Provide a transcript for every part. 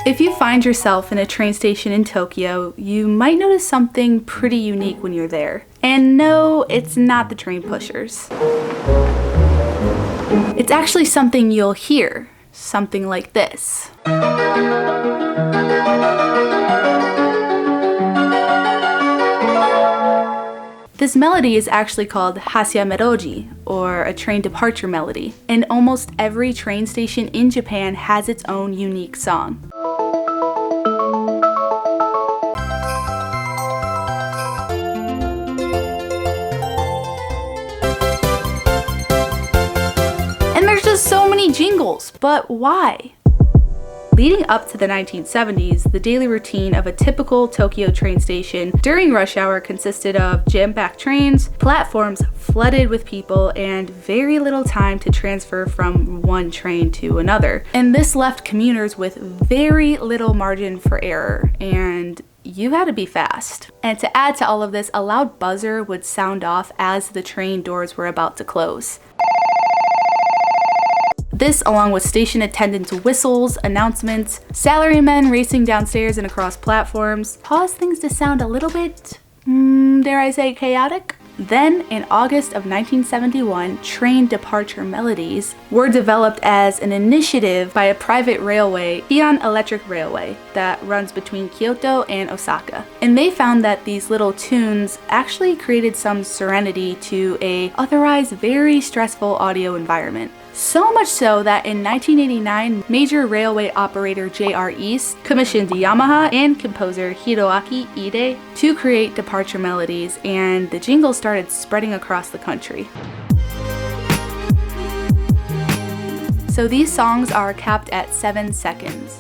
If you find yourself in a train station in Tokyo, you might notice something pretty unique when you're there. And no, it's not the train pushers. It's actually something you'll hear, something like this. This melody is actually called Hasya melody, or a train departure melody, and almost every train station in Japan has its own unique song. And there's just so many jingles, but why? Leading up to the 1970s, the daily routine of a typical Tokyo train station during rush hour consisted of jam-packed trains, platforms flooded with people, and very little time to transfer from one train to another. And this left commuters with very little margin for error, and you had to be fast. And to add to all of this, a loud buzzer would sound off as the train doors were about to close. This, along with station attendants' whistles, announcements, salarymen racing downstairs and across platforms, caused things to sound a little bit, dare I say, chaotic. Then, in August of 1971, train departure melodies were developed as an initiative by a private railway, Heian Electric Railway, that runs between Kyoto and Osaka. And they found that these little tunes actually created some serenity to a otherwise very stressful audio environment. So much so that in 1989, major railway operator JR East commissioned Yamaha and composer Hiroaki Ide to create departure melodies, and the jingle started spreading across the country. So these songs are capped at 7 seconds.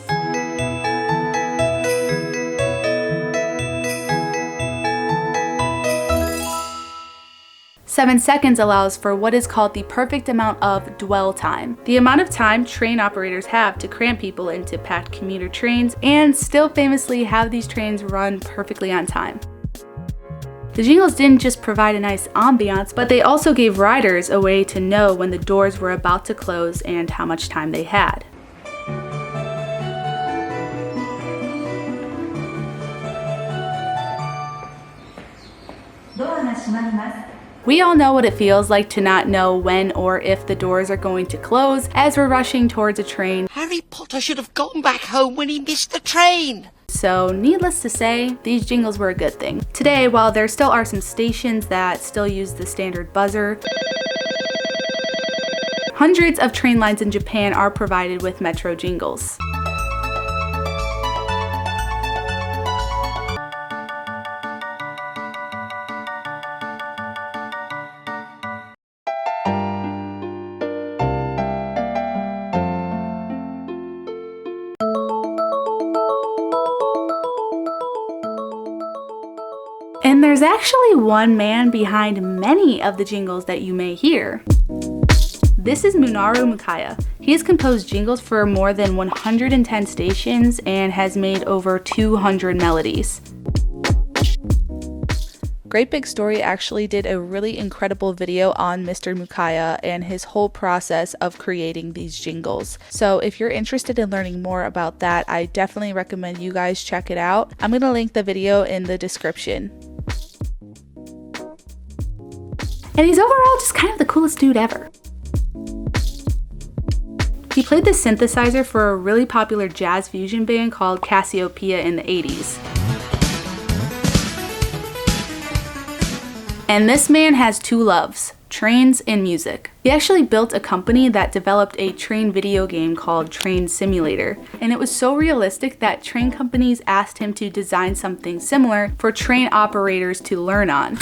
Seven seconds allows for what is called the perfect amount of dwell time, the amount of time train operators have to cram people into packed commuter trains and still famously have these trains run perfectly on time. The jingles didn't just provide a nice ambiance, but they also gave riders a way to know when the doors were about to close and how much time they had. We all know what it feels like to not know when or if the doors are going to close as we're rushing towards a train. Harry Potter should have gone back home when he missed the train. So needless to say, these jingles were a good thing. Today, while there still are some stations that still use the standard buzzer, hundreds of train lines in Japan are provided with metro jingles. And there's actually one man behind many of the jingles that you may hear. This is Minaru Mukaiya. He has composed jingles for more than 110 stations and has made over 200 melodies. Great Big Story actually did a really incredible video on Mr. Mukaiya and his whole process of creating these jingles. So if you're interested in learning more about that, I definitely recommend you guys check it out. I'm going to link the video in the description. And he's overall just kind of the coolest dude ever. He played the synthesizer for a really popular jazz fusion band called Cassiopeia in the 80s. And this man has two loves, trains and music. He actually built a company that developed a train video game called Train Simulator, and it was so realistic that train companies asked him to design something similar for train operators to learn on.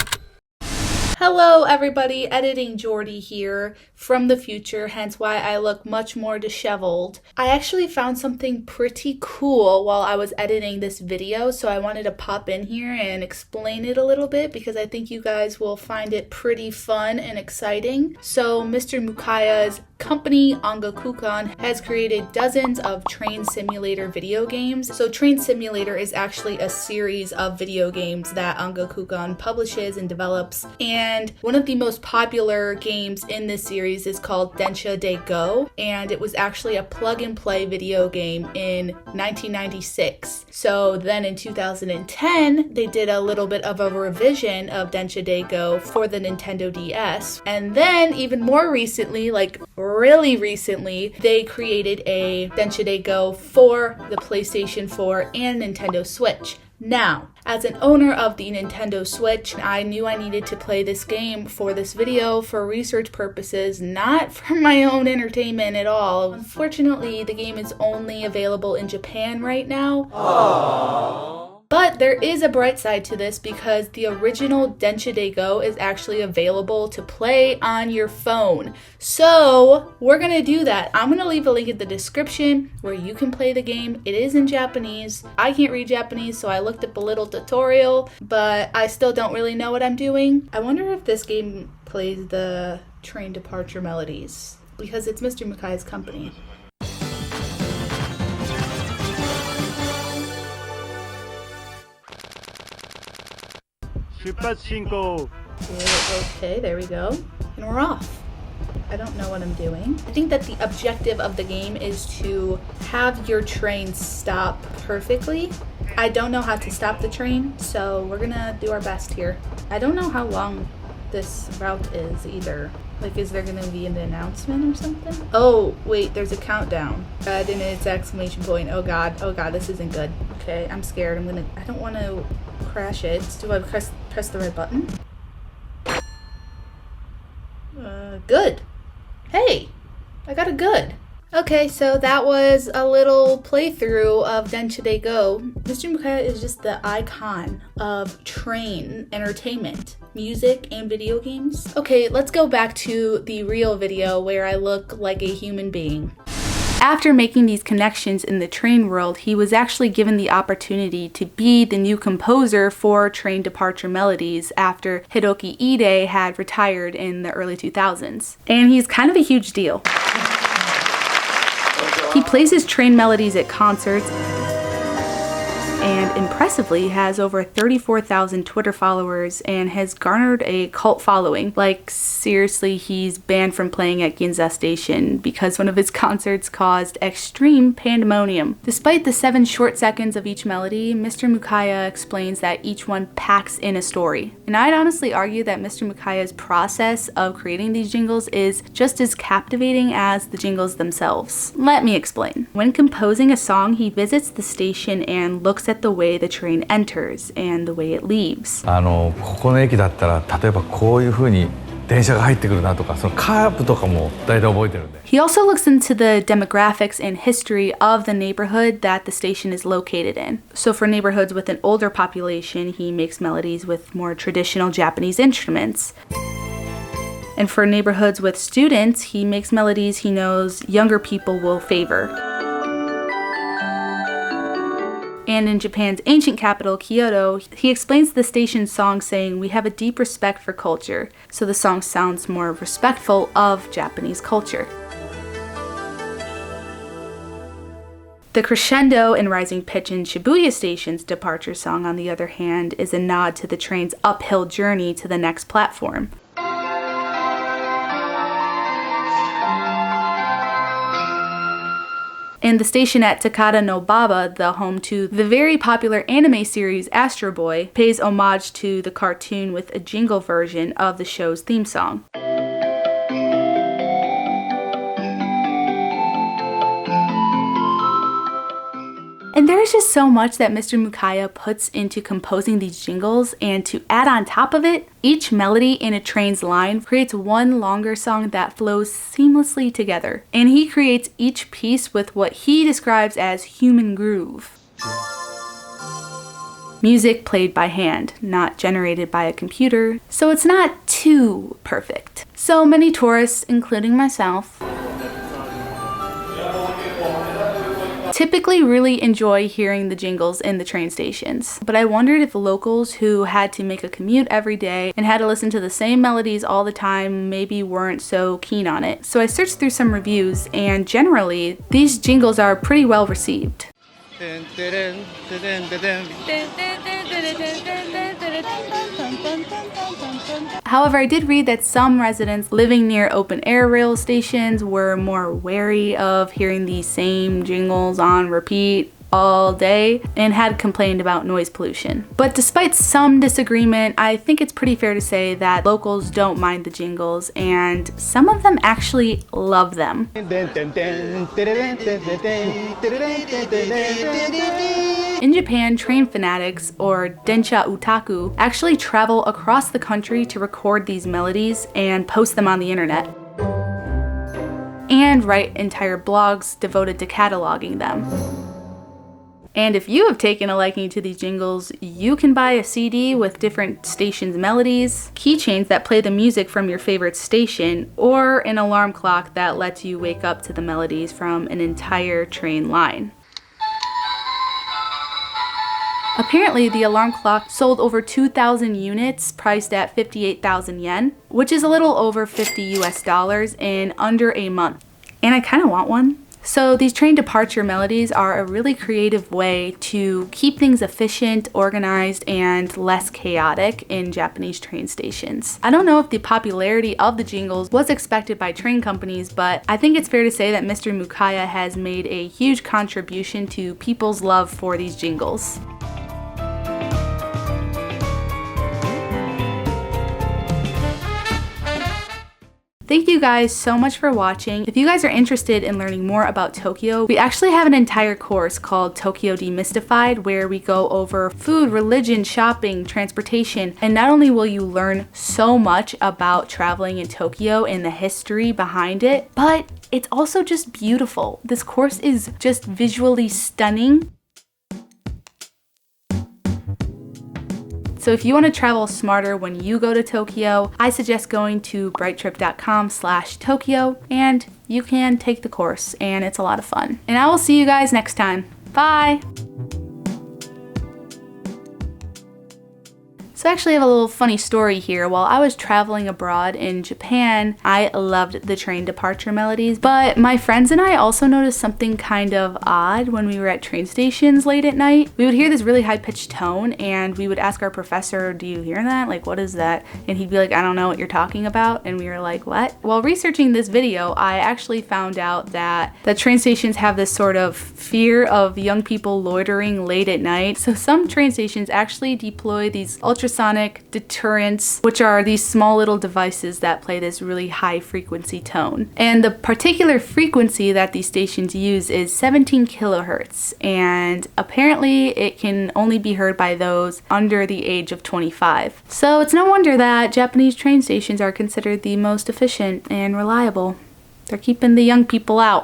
Hello everybody, Editing Jordy here from the future, hence why I look much more disheveled. I actually found something pretty cool while I was editing this video, so I wanted to pop in here and explain it a little bit because I think you guys will find it pretty fun and exciting. So Mr. Mukaiya's company, Ongokukan, has created dozens of train simulator video games. So Train Simulator is actually a series of video games that Ongokukan publishes and develops. And one of the most popular games in this series is called Densha de Go. And it was actually a plug-and-play video game in 1996. So then in 2010, they did a little bit of a revision of Densha de Go for the Nintendo DS. And then even more recently, like really recently, they created a Densha de Go for the PlayStation 4 and Nintendo Switch. Now, as an owner of the Nintendo Switch, I knew I needed to play this game for this video for research purposes, not for my own entertainment at all. Unfortunately, the game is only available in Japan right now. Aww. But there is a bright side to this because the original Densha de Go is actually available to play on your phone. So we're going to do that. I'm going to leave a link in the description where you can play the game. It is in Japanese. I can't read Japanese, so I looked up a little tutorial, but I still don't really know what I'm doing. I wonder if this game plays the train departure melodies because it's Mr. Mukaiya's company. Okay, there we go. And we're off. I don't know what I'm doing. I think that the objective of the game is to have your train stop perfectly. I don't know how to stop the train, so we're gonna do our best here. I don't know how long this route is either. Like, is there gonna be an announcement or something? Oh, wait, there's a countdown. And it's exclamation point. Oh god, this isn't good. Okay, I'm scared. I don't want to crash it. Do I press the red button? Good. Hey, I got a good. Okay, so that was a little playthrough of Densha de Go. Mr. Mukaiya is just the icon of train entertainment, music, and video games. Okay, let's go back to the real video where I look like a human being. After making these connections in the train world, he was actually given the opportunity to be the new composer for Train Departure Melodies after Hiroki Ide had retired in the early 2000s. And he's kind of a huge deal. He plays his train melodies at concerts and impressively has over 34,000 Twitter followers and has garnered a cult following. Like, seriously, he's banned from playing at Ginza Station because one of his concerts caused extreme pandemonium. Despite the 7 short seconds of each melody, Mr. Mukaiya explains that each one packs in a story. And I'd honestly argue that Mr. Mukaiya's process of creating these jingles is just as captivating as the jingles themselves. Let me explain. When composing a song, he visits the station and looks at the way the train enters and the way it leaves. ここの駅だったら例えばこういう風に電車が入ってくるなとか、そのカーブとかも大体覚えてるんで。He also looks into the demographics and history of the neighborhood that the station is located in. So for neighborhoods with an older population, he makes melodies with more traditional Japanese instruments. And for neighborhoods with students, he makes melodies he knows younger people will favor. And in Japan's ancient capital, Kyoto, he explains the station's song saying, "We have a deep respect for culture," so the song sounds more respectful of Japanese culture. The crescendo and rising pitch in Shibuya Station's departure song, on the other hand, is a nod to the train's uphill journey to the next platform. And the station at Takada no Baba, the home to the very popular anime series Astro Boy, pays homage to the cartoon with a jingle version of the show's theme song. And there's just so much that Mr. Mukaiya puts into composing these jingles, and to add on top of it, each melody in a train's line creates one longer song that flows seamlessly together. And he creates each piece with what he describes as human groove. Music played by hand, not generated by a computer, so it's not too perfect. So many tourists, including myself, typically really enjoy hearing the jingles in the train stations, but I wondered if locals who had to make a commute every day and had to listen to the same melodies all the time maybe weren't so keen on it. So I searched through some reviews, and generally these jingles are pretty well received. However, I did read that some residents living near open air rail stations were more wary of hearing these same jingles on repeat all day and had complained about noise pollution. But despite some disagreement, I think it's pretty fair to say that locals don't mind the jingles, and some of them actually love them. In Japan, train fanatics, or densha otaku, actually travel across the country to record these melodies and post them on the internet, and write entire blogs devoted to cataloging them. And if you have taken a liking to these jingles, you can buy a CD with different stations' melodies, keychains that play the music from your favorite station, or an alarm clock that lets you wake up to the melodies from an entire train line. Apparently, the alarm clock sold over 2,000 units priced at 58,000 yen, which is a little over $50 US in under a month. And I kind of want one. So these train departure melodies are a really creative way to keep things efficient, organized, and less chaotic in Japanese train stations. I don't know if the popularity of the jingles was expected by train companies, but I think it's fair to say that Mr. Mukaiya has made a huge contribution to people's love for these jingles. Thank you guys so much for watching. If you guys are interested in learning more about Tokyo, we actually have an entire course called Tokyo Demystified, where we go over food, religion, shopping, transportation, and not only will you learn so much about traveling in Tokyo and the history behind it, but it's also just beautiful. This course is just visually stunning. So if you want to travel smarter when you go to Tokyo, I suggest going to brighttrip.com/Tokyo, and you can take the course, and it's a lot of fun. And I will see you guys next time. Bye! So I actually have a little funny story here. While I was traveling abroad in Japan, I loved the train departure melodies, but my friends and I also noticed something kind of odd when we were at train stations late at night. We would hear this really high-pitched tone, and we would ask our professor, "Do you hear that? Like, what is that?" And he'd be like, "I don't know what you're talking about." And we were like, "What?" While researching this video, I actually found out that train stations have this sort of fear of young people loitering late at night. So some train stations actually deploy these ultrasonic deterrents, which are these small little devices that play this really high frequency tone. And the particular frequency that these stations use is 17 kilohertz, and apparently it can only be heard by those under the age of 25. So it's no wonder that Japanese train stations are considered the most efficient and reliable. They're keeping the young people out.